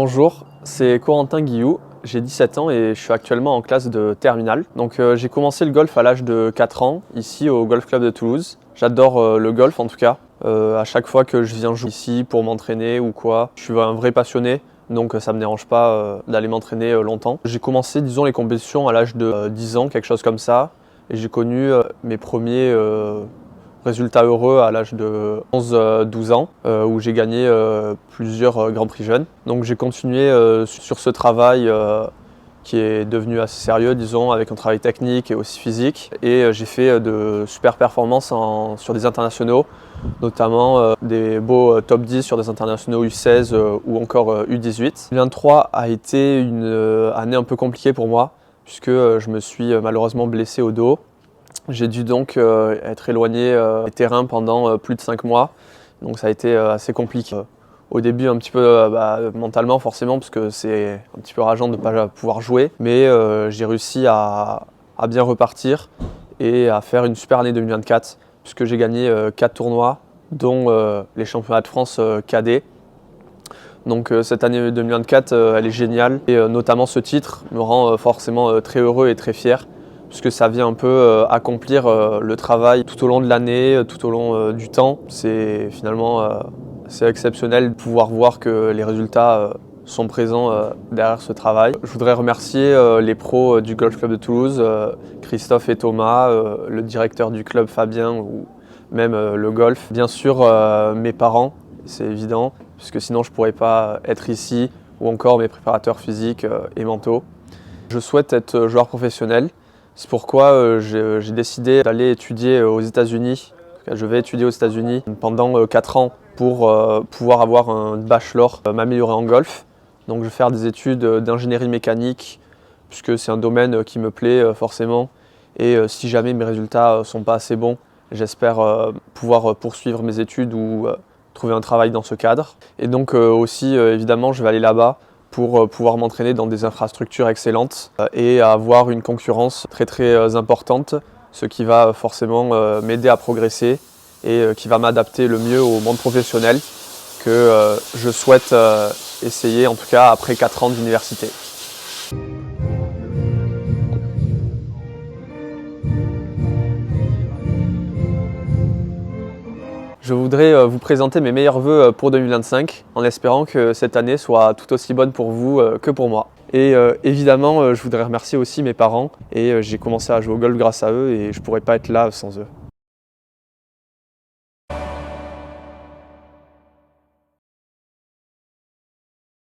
Bonjour, c'est Corentin Guillou, j'ai 17 ans et je suis actuellement en classe de terminale. Donc j'ai commencé le golf à l'âge de 4 ans, ici au Golf Club de Toulouse. J'adore le golf en tout cas. À chaque fois que je viens jouer ici pour m'entraîner ou quoi, je suis un vrai passionné. Donc ça me dérange pas d'aller m'entraîner longtemps. J'ai commencé disons les compétitions à l'âge de 10 ans, quelque chose comme ça. Et j'ai connu mes premiers résultats heureux à l'âge de 11-12 ans où j'ai gagné plusieurs Grands Prix jeunes. Donc j'ai continué sur ce travail qui est devenu assez sérieux, disons, avec un travail technique et aussi physique. Et j'ai fait de super performances sur des internationaux, notamment des beaux top 10 sur des internationaux U16 ou encore U18. 2023 a été une année un peu compliquée pour moi, puisque je me suis malheureusement blessé au dos. J'ai dû donc être éloigné des terrains pendant plus de 5 mois, donc ça a été assez compliqué. Au début un petit peu mentalement forcément, parce que c'est un petit peu rageant de ne pas pouvoir jouer, mais j'ai réussi à bien repartir et à faire une super année 2024, puisque j'ai gagné 4 tournois, dont les championnats de France cadet. Donc cette année 2024, elle est géniale, et notamment ce titre me rend forcément très heureux et très fier, puisque ça vient un peu accomplir le travail tout au long de l'année, tout au long du temps. C'est finalement c'est exceptionnel de pouvoir voir que les résultats sont présents derrière ce travail. Je voudrais remercier les pros du Golf Club de Toulouse, Christophe et Thomas, le directeur du club Fabien ou même le golf. Bien sûr mes parents, c'est évident, puisque sinon je ne pourrais pas être ici, ou encore mes préparateurs physiques et mentaux. Je souhaite être joueur professionnel. C'est pourquoi j'ai décidé d'aller étudier aux États-Unis. Je vais étudier aux États-Unis pendant 4 ans pour pouvoir avoir un bachelor, m'améliorer en golf. Donc je vais faire des études d'ingénierie mécanique, puisque c'est un domaine qui me plaît forcément. Et si jamais mes résultats ne sont pas assez bons, j'espère pouvoir poursuivre mes études ou trouver un travail dans ce cadre. Et donc aussi, évidemment, je vais aller là-bas pour pouvoir m'entraîner dans des infrastructures excellentes et avoir une concurrence très importante, ce qui va forcément m'aider à progresser et qui va m'adapter le mieux au monde professionnel que je souhaite essayer, en tout cas après 4 ans d'université. Je voudrais vous présenter mes meilleurs vœux pour 2025, en espérant que cette année soit tout aussi bonne pour vous que pour moi. Et évidemment, je voudrais remercier aussi mes parents, et j'ai commencé à jouer au golf grâce à eux, et je ne pourrais pas être là sans eux.